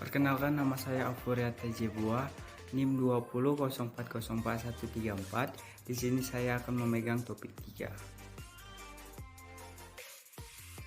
Perkenalkan, nama saya Aufuria Tejebua, NIM 2004044134. Di sini saya akan memegang topik 3.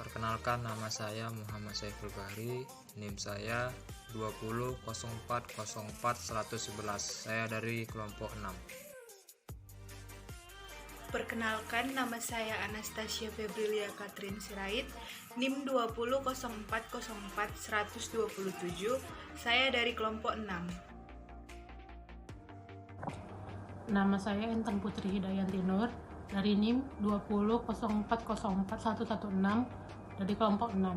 Perkenalkan, nama saya Muhammad Saiful Bahri, NIM saya 2004040111. Saya dari kelompok 6. Perkenalkan, nama saya Anastasia Febrilia Katrin Sirait, NIM 2004040127. Saya dari kelompok 6. Nama saya Intan Putri Hidayanti Nur dari NIM 2004040116 dari kelompok 6.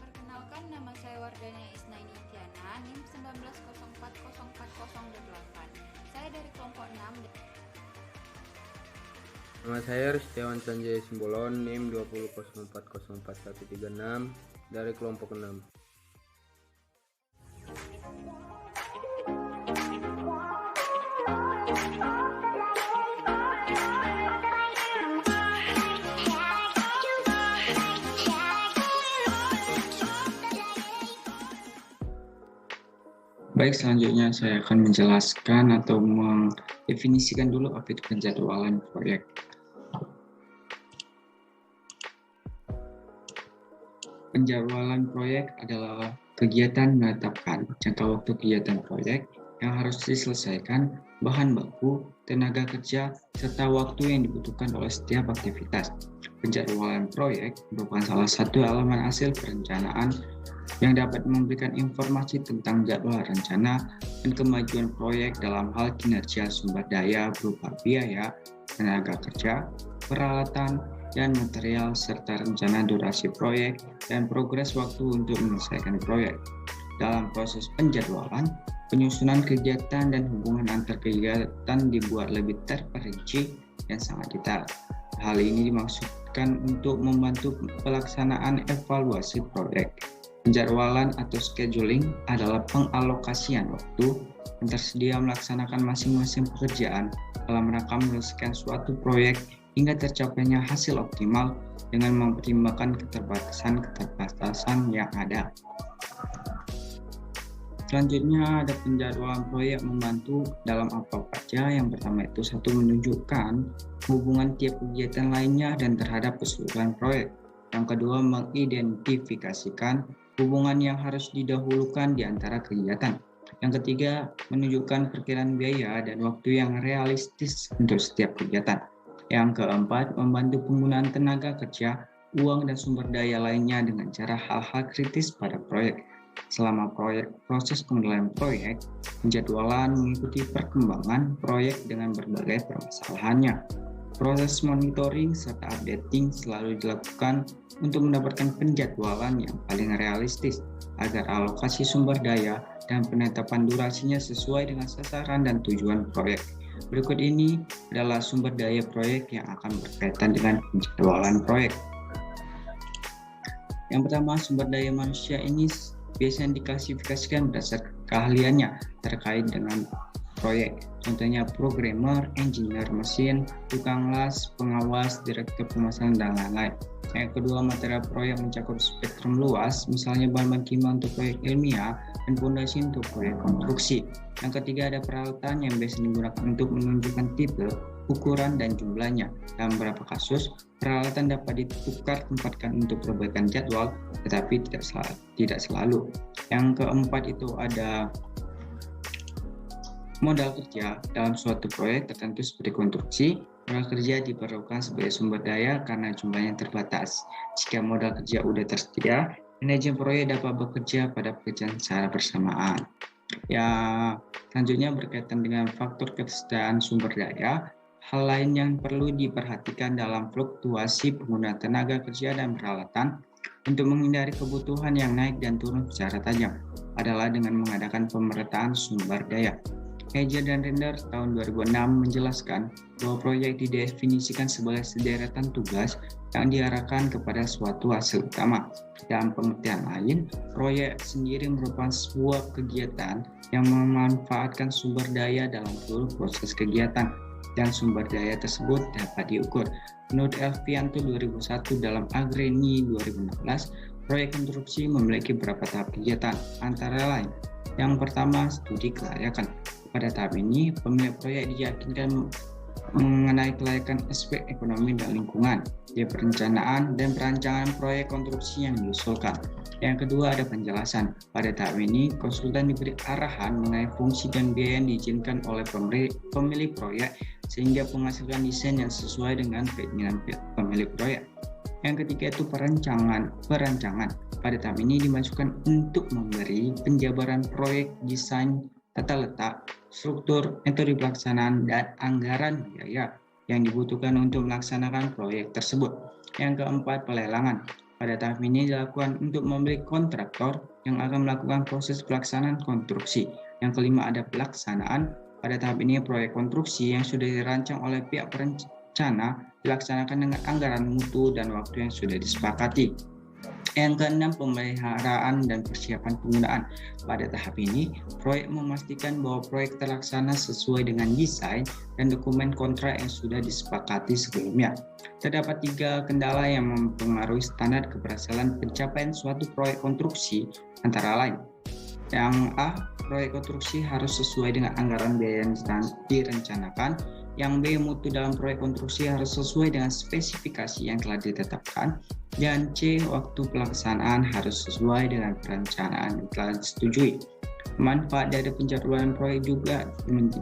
Perkenalkan, nama saya Wardania Isnaini Tiana, NIM 19040408. Saya dari kelompok 6. Nama saya Rustiawan Sanjaya Simbolon, NIM 2004044136 dari kelompok 6. Baik, selanjutnya saya akan menjelaskan atau mendefinisikan dulu apa itu penjadwalan proyek. Penjadwalan proyek adalah kegiatan menetapkan jangka waktu kegiatan proyek yang harus diselesaikan, bahan baku, tenaga kerja, serta waktu yang dibutuhkan oleh setiap aktivitas. Penjadwalan proyek merupakan salah satu elemen hasil perencanaan yang dapat memberikan informasi tentang jadwal rencana dan kemajuan proyek dalam hal kinerja sumber daya berupa biaya, tenaga kerja, peralatan, dan material, serta rencana durasi proyek dan progres waktu untuk menyelesaikan proyek. Dalam proses penjadwalan, penyusunan kegiatan dan hubungan antar kegiatan dibuat lebih terperinci dan sangat detail. Hal ini dimaksudkan untuk membantu pelaksanaan evaluasi proyek. Penjadwalan atau scheduling adalah pengalokasian waktu yang tersedia melaksanakan masing-masing pekerjaan dalam rangka menyelesaikan suatu proyek hingga tercapainya hasil optimal dengan mempertimbangkan keterbatasan yang ada. Selanjutnya ada penjadwalan proyek membantu dalam apa saja. Yang pertama itu menunjukkan hubungan tiap kegiatan lainnya dan terhadap keseluruhan proyek. Yang kedua, mengidentifikasikan hubungan yang harus didahulukan di antara kegiatan. Yang ketiga, menunjukkan perkiraan biaya dan waktu yang realistis untuk setiap kegiatan. Yang keempat, membantu penggunaan tenaga kerja, uang, dan sumber daya lainnya dengan cara hal-hal kritis pada proyek. Selama proses pengendalian proyek, penjadwalan mengikuti perkembangan proyek dengan berbagai permasalahannya. Proses monitoring serta updating selalu dilakukan untuk mendapatkan penjadwalan yang paling realistis agar alokasi sumber daya dan penetapan durasinya sesuai dengan sasaran dan tujuan proyek. Berikut ini adalah sumber daya proyek yang akan berkaitan dengan penjadwalan proyek. Yang pertama, sumber daya manusia ini biasanya diklasifikasikan berdasarkan keahliannya terkait dengan proyek. Contohnya programmer, engineer mesin, tukang las, pengawas, direktur pemasaran, dan lain-lain. Yang kedua, material proyek mencakup spektrum luas, misalnya bahan kimia untuk proyek ilmiah dan fondasi untuk proyek konstruksi. Yang ketiga, ada peralatan yang biasa digunakan untuk menunjukkan tipe, ukuran, dan jumlahnya. Dalam beberapa kasus, peralatan dapat ditukar tempatkan untuk perbaikan jadwal, tetapi tidak selalu. Yang keempat itu ada modal kerja. Dalam suatu proyek tertentu seperti konstruksi, modal kerja diperlukan sebagai sumber daya karena jumlahnya terbatas. Jika modal kerja sudah tersedia, manajer proyek dapat bekerja pada pekerjaan secara bersamaan. Ya, selanjutnya berkaitan dengan faktor ketersediaan sumber daya. Hal lain yang perlu diperhatikan dalam fluktuasi penggunaan tenaga kerja dan peralatan untuk menghindari kebutuhan yang naik dan turun secara tajam adalah dengan mengadakan pemerataan sumber daya. Hager dan Render tahun 2006 menjelaskan bahwa proyek didefinisikan sebagai sederetan tugas yang diarahkan kepada suatu hasil utama. Dalam pengertian lain, proyek sendiri merupakan sebuah kegiatan yang memanfaatkan sumber daya dalam seluruh proses kegiatan, dan sumber daya tersebut dapat diukur. Menurut Elvianto 2001 dalam Agreni 2016, proyek konstruksi memiliki beberapa tahap kegiatan, antara lain. Yang pertama, studi kelayakan. Pada tahap ini, pemilik proyek diyakinkan mengenai kelayakan aspek ekonomi dan lingkungan, perencanaan dan perancangan proyek konstruksi yang diusulkan. Yang kedua, ada penjelasan. Pada tahap ini, konsultan diberi arahan mengenai fungsi dan biaya yang diizinkan oleh pemilik proyek sehingga menghasilkan desain yang sesuai dengan keinginan pemilik proyek. Yang ketiga itu perancangan. Pada tahap ini dimasukkan untuk memberi penjabaran proyek, desain, tata letak, struktur, metode pelaksanaan, dan anggaran biaya yang dibutuhkan untuk melaksanakan proyek tersebut. Yang keempat, pelelangan. Pada tahap ini dilakukan untuk membeli kontraktor yang akan melakukan proses pelaksanaan konstruksi. Yang kelima, ada pelaksanaan. Pada tahap ini proyek konstruksi yang sudah dirancang oleh pihak perencana dilaksanakan dengan anggaran mutu dan waktu yang sudah disepakati. Yang keenam, pemeliharaan dan persiapan penggunaan. Pada tahap ini, proyek memastikan bahwa proyek terlaksana sesuai dengan desain dan dokumen kontrak yang sudah disepakati sebelumnya. Terdapat 3 kendala yang mempengaruhi standar keberhasilan pencapaian suatu proyek konstruksi, antara lain. Yang A, proyek konstruksi harus sesuai dengan anggaran biaya yang direncanakan. Yang B, mutu dalam proyek konstruksi harus sesuai dengan spesifikasi yang telah ditetapkan. Dan C, waktu pelaksanaan harus sesuai dengan perencanaan yang telah disetujui. Manfaat dari penjadwalan proyek juga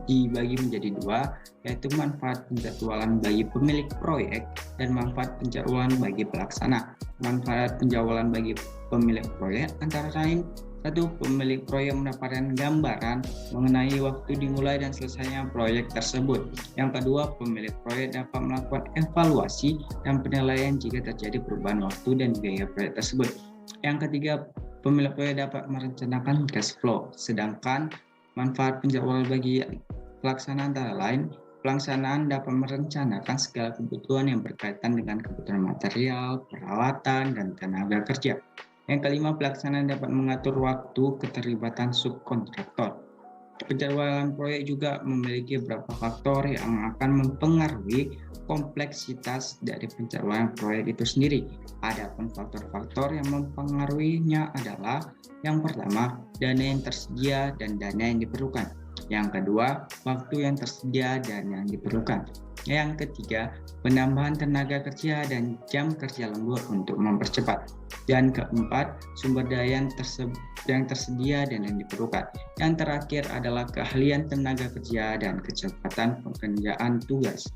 dibagi menjadi 2, yaitu manfaat penjadwalan bagi pemilik proyek dan manfaat penjadwalan bagi pelaksana. Manfaat penjadwalan bagi pemilik proyek antara lain: 1. Pemilik proyek mendapatkan gambaran mengenai waktu dimulai dan selesainya proyek tersebut. Yang kedua, pemilik proyek dapat melakukan evaluasi dan penilaian jika terjadi perubahan waktu dan biaya proyek tersebut. Yang ketiga, pemilik proyek dapat merencanakan cash flow. Sedangkan manfaat penjadwalan bagi pelaksana antara lain: pelaksanaan dapat merencanakan segala kebutuhan yang berkaitan dengan kebutuhan material, peralatan, dan tenaga kerja. Yang kelima, pelaksanaan dapat mengatur waktu keterlibatan subkontraktor. Penjadwalan proyek juga memiliki beberapa faktor yang akan mempengaruhi kompleksitas dari penjadwalan proyek itu sendiri. Adapun faktor-faktor yang mempengaruhinya adalah: yang pertama, dana yang tersedia dan dana yang diperlukan. Yang kedua, waktu yang tersedia dan yang diperlukan. Yang ketiga, penambahan tenaga kerja dan jam kerja lembur untuk mempercepat. Dan keempat, sumber daya yang tersedia dan yang diperlukan. Yang terakhir adalah keahlian tenaga kerja dan kecepatan pengerjaan tugas.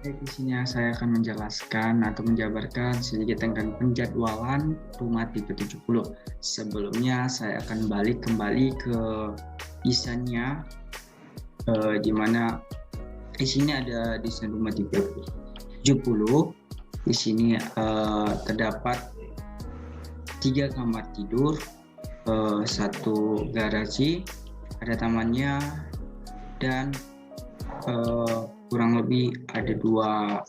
Di sini saya akan menjelaskan atau menjabarkan sedikit tentang penjadwalan rumah tipe 70. Sebelumnya saya akan kembali ke desainnya, di mana di sini ada desain rumah tipe 70. Di sini terdapat 3 kamar tidur, 1 garasi, ada tamannya, dan kurang lebih ada dua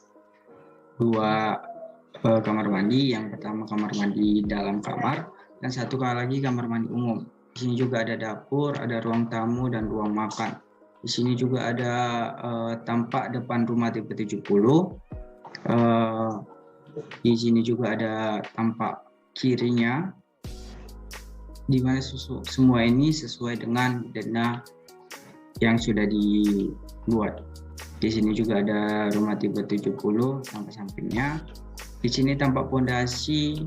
kamar mandi. Yang pertama kamar mandi dalam kamar, dan 1 lagi kamar mandi umum. Di sini juga ada dapur, ada ruang tamu dan ruang makan. Di sini juga ada tampak depan rumah tipe 70. Di sini juga ada tampak kirinya, di mana semua ini sesuai dengan dana yang sudah dibuat. Di sini juga ada rumah tipe 70 sampai sampingnya. Di sini tampak pondasi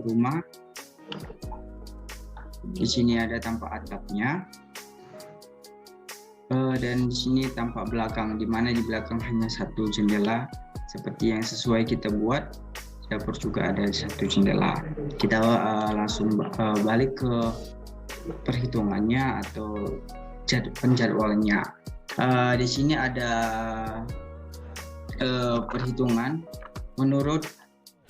rumah. Di sini ada tampak atapnya. Dan di sini tampak belakang, di mana di belakang hanya 1 jendela seperti yang sesuai kita buat. Dapur juga ada 1 jendela. Kita langsung balik ke perhitungannya atau penjadwalannya. Di sini ada perhitungan menurut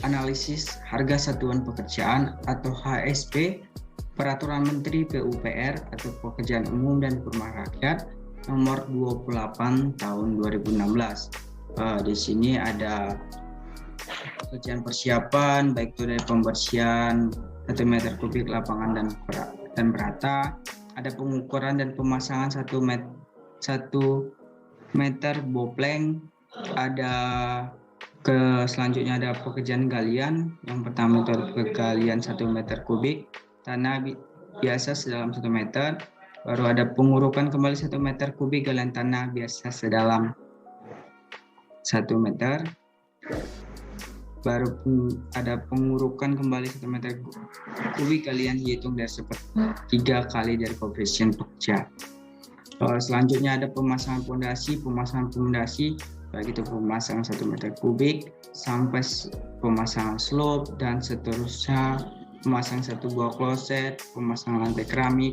analisis harga satuan pekerjaan atau HSP Peraturan Menteri PUPR atau Pekerjaan Umum dan Perumahan Rakyat nomor 28 tahun 2016. Di sini ada pekerjaan persiapan, baik itu dari pembersihan 1 meter kubik lapangan dan berata, ada pengukuran dan pemasangan 1 meter bopleng, ada Selanjutnya ada pekerjaan galian. Yang pertama itu ada penggalian 1 meter kubik tanah biasa sedalam 1 meter. Baru ada pengurukan kembali 1 meter kubik galian tanah biasa sedalam 1 meter. Baru ada pengurukan kembali 1 meter kubik galian dihitung dari 3 kali dari koefisien pekerja. Selanjutnya ada pemasangan pondasi. Baik itu pemasangan 1 meter kubik sampai pemasangan slope dan seterusnya, pemasangan 1 buah kloset, pemasangan lantai keramik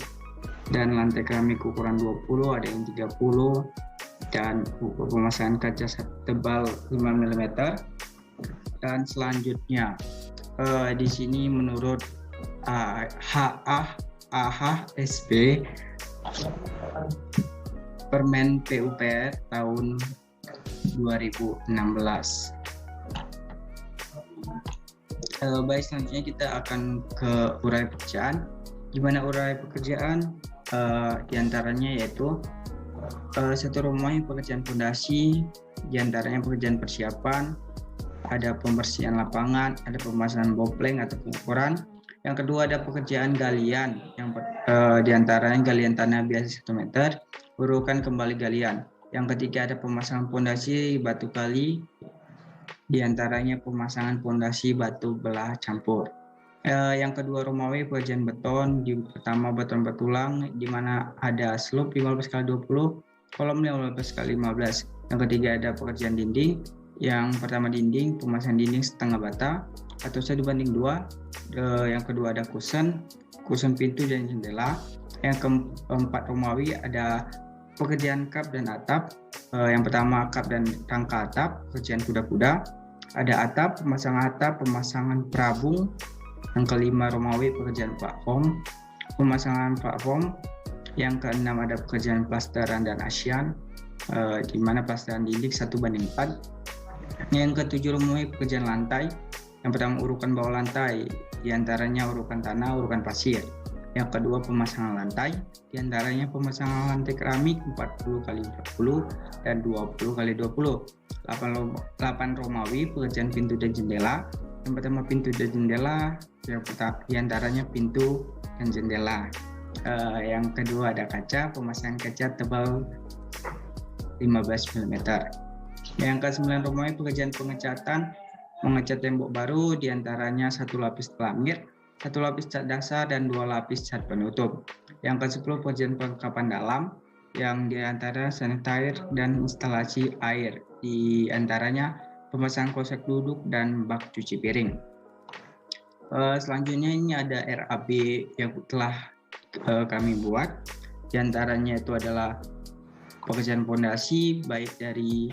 dan lantai keramik ukuran 20, ada yang 30, dan pemasangan kaca tebal 5 mm. Dan selanjutnya di sini menurut AHSB Permen PUPR tahun 2016. Baik, selanjutnya kita akan ke uraian pekerjaan. Gimana uraian pekerjaan? Diantaranya yaitu satu rumah yang pekerjaan fondasi, diantaranya pekerjaan persiapan, ada pembersihan lapangan, ada pemasangan bopleng atau pengukuran. Yang kedua ada pekerjaan galian, yang diantaranya galian tanah biasa 1 meter, urukan kembali galian. Yang ketiga ada pemasangan pondasi batu kali, diantaranya pemasangan pondasi batu belah campur. Yang kedua Romawi pekerjaan beton, pertama beton betulang, di mana ada slope 15x20, kolom 15x15. Yang ketiga ada pekerjaan dinding, yang pertama dinding, pemasangan dinding setengah bata atau 1:2. Yang kedua ada kusen pintu dan jendela. Yang keempat Romawi ada pekerjaan kap dan atap. Yang pertama kap dan rangka atap, pekerjaan kuda-kuda. Ada atap, pemasangan perabung. Yang kelima Romawi pekerjaan platform, pemasangan platform. Yang keenam ada pekerjaan plasteran dan asian, di mana plasteran dinding 1:4. Yang ketujuh Romawi pekerjaan lantai. Yang pertama urukan bawah lantai, diantaranya urukan tanah, urukan pasir. Yang kedua pemasangan lantai, diantaranya pemasangan lantai keramik 40x40 dan 20x20. 8 Romawi pekerjaan pintu dan jendela. Yang pertama pintu dan jendela, diantaranya pintu dan jendela. Yang kedua ada kaca, pemasangan kaca tebal 15 mm. Yang ke-9 Romawi pekerjaan pengecatan, mengecat tembok baru, diantaranya 1 lapis pelamir, 1 lapis cat dasar, dan 2 lapis cat penutup. Yang ke-10 pekerjaan perlengkapan dalam, yang diantara sanitizer dan instalasi air, diantaranya pemasangan kloset duduk dan bak cuci piring. Selanjutnya ini ada RAB yang telah kami buat, diantaranya itu adalah pekerjaan fondasi, baik dari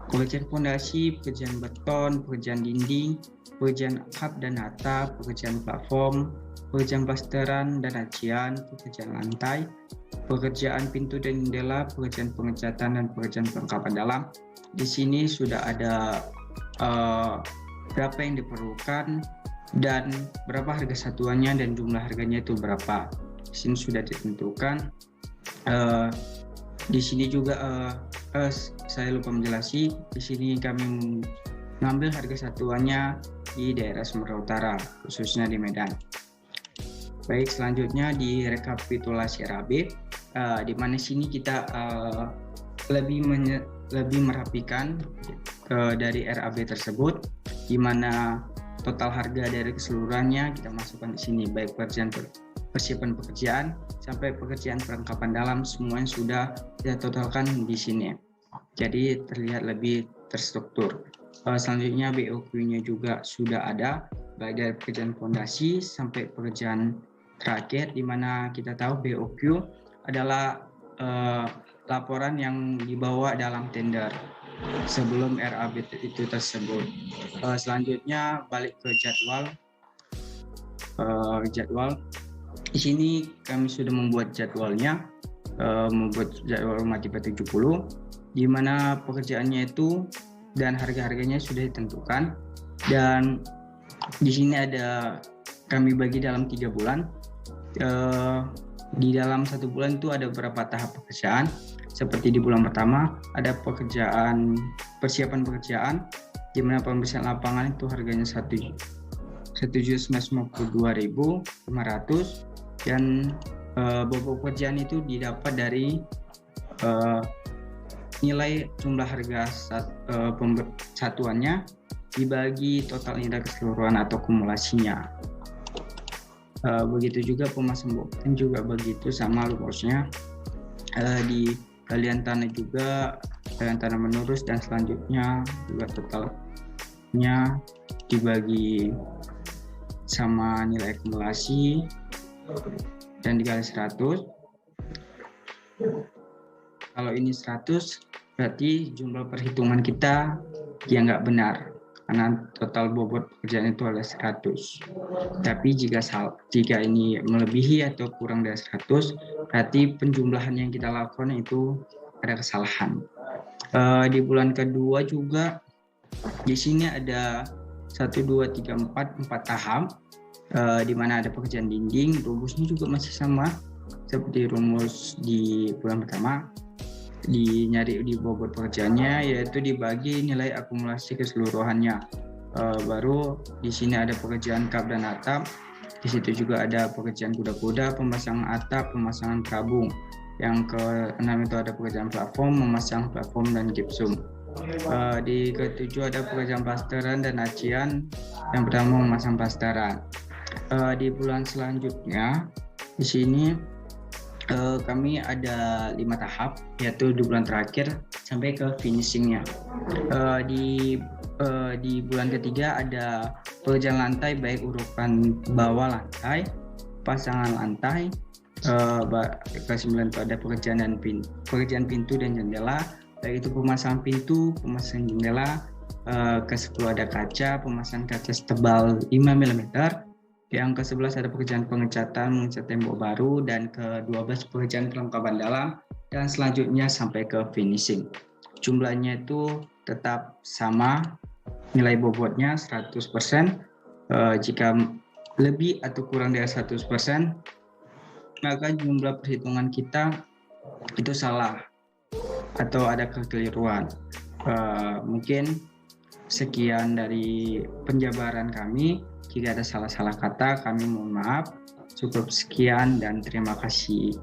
pekerjaan fondasi, pekerjaan beton, pekerjaan dinding, pekerjaan kap dan atap, pekerjaan platform, pekerjaan plasteran dan acian, pekerjaan lantai, pekerjaan pintu dan jendela, pekerjaan pengecatan dan pekerjaan perlengkapan dalam. Di sini sudah ada berapa yang diperlukan dan berapa harga satuannya dan jumlah harganya itu berapa. Di sini sudah ditentukan. Di sini juga saya lupa menjelaskan. Di sini kami mengambil harga satuannya di daerah Sumatera Utara, khususnya di Medan. Baik, selanjutnya di rekapitulasi RAB, di mana sini kita lebih merapikan dari RAB tersebut, di mana total harga dari keseluruhannya kita masukkan di sini, baik persiapan pekerjaan sampai pekerjaan perlengkapan dalam, semuanya sudah kita totalkan di sini. Jadi terlihat lebih terstruktur. Selanjutnya BOQ-nya juga sudah ada, baik dari pekerjaan fondasi sampai pekerjaan terakhir, di mana kita tahu BOQ adalah laporan yang dibawa dalam tender sebelum RAB itu tersebut. Selanjutnya balik ke jadwal. Di sini kami sudah membuat jadwalnya, membuat jadwal rumah tipe 70, di mana pekerjaannya itu dan harga-harganya sudah ditentukan. Dan di sini ada kami bagi dalam 3 bulan. Di dalam 1 bulan itu ada beberapa tahap pekerjaan. Seperti di bulan pertama ada persiapan pekerjaan, di mana pembersihan lapangan itu harganya 1.952.500 dan bobot pekerjaan itu didapat dari nilai jumlah harga satuannya dibagi total nilai keseluruhan atau kumulasinya. Begitu juga pemasangan bobotnya juga begitu sama rumusnya. Di galian tanah juga, galian tanah menerus dan selanjutnya juga totalnya dibagi sama nilai akumulasi dan dikali 100. Kalau ini 100 berarti jumlah perhitungan kita yang nggak benar karena total bobot pekerjaan itu adalah 100. Tapi jika ini melebihi atau kurang dari 100 berarti penjumlahan yang kita lakukan itu ada kesalahan. Di bulan kedua juga di sini ada 1, 2, 3, 4 tahap, di mana ada pekerjaan dinding. Rumusnya juga masih sama seperti rumus di bulan pertama. Nyari di bobot pekerjaannya yaitu dibagi nilai akumulasi keseluruhannya. Baru di sini ada pekerjaan kap dan atap. Di situ juga ada pekerjaan kuda-kuda, pemasangan atap, pemasangan tabung. Yang ke-6 itu ada pekerjaan platform, memasang platform dan gipsum. Di ke-7 ada pekerjaan plasteran dan acian. Yang pertama memasang plasteran. Di bulan selanjutnya di sini kami ada 5 tahap, yaitu di bulan terakhir sampai ke finishingnya. Di bulan ketiga ada pekerjaan lantai baik urutan bawah lantai, pasangan lantai. Ke-9 itu ada pekerjaan pintu dan jendela, baik itu pemasangan pintu, pemasangan jendela. Ke-10 ada kaca, pemasangan kaca setebal 5 mm. Yang ke-11 ada pekerjaan mengecat tembok baru, dan ke-12 pekerjaan kelengkapan dalam, dan selanjutnya sampai ke finishing. Jumlahnya itu tetap sama, nilai bobotnya 100%. Jika lebih atau kurang dari 100%, maka jumlah perhitungan kita itu salah atau ada kekeliruan. Mungkin sekian dari penjabaran kami. Jika ada salah-salah kata, kami mohon maaf. Cukup sekian dan terima kasih.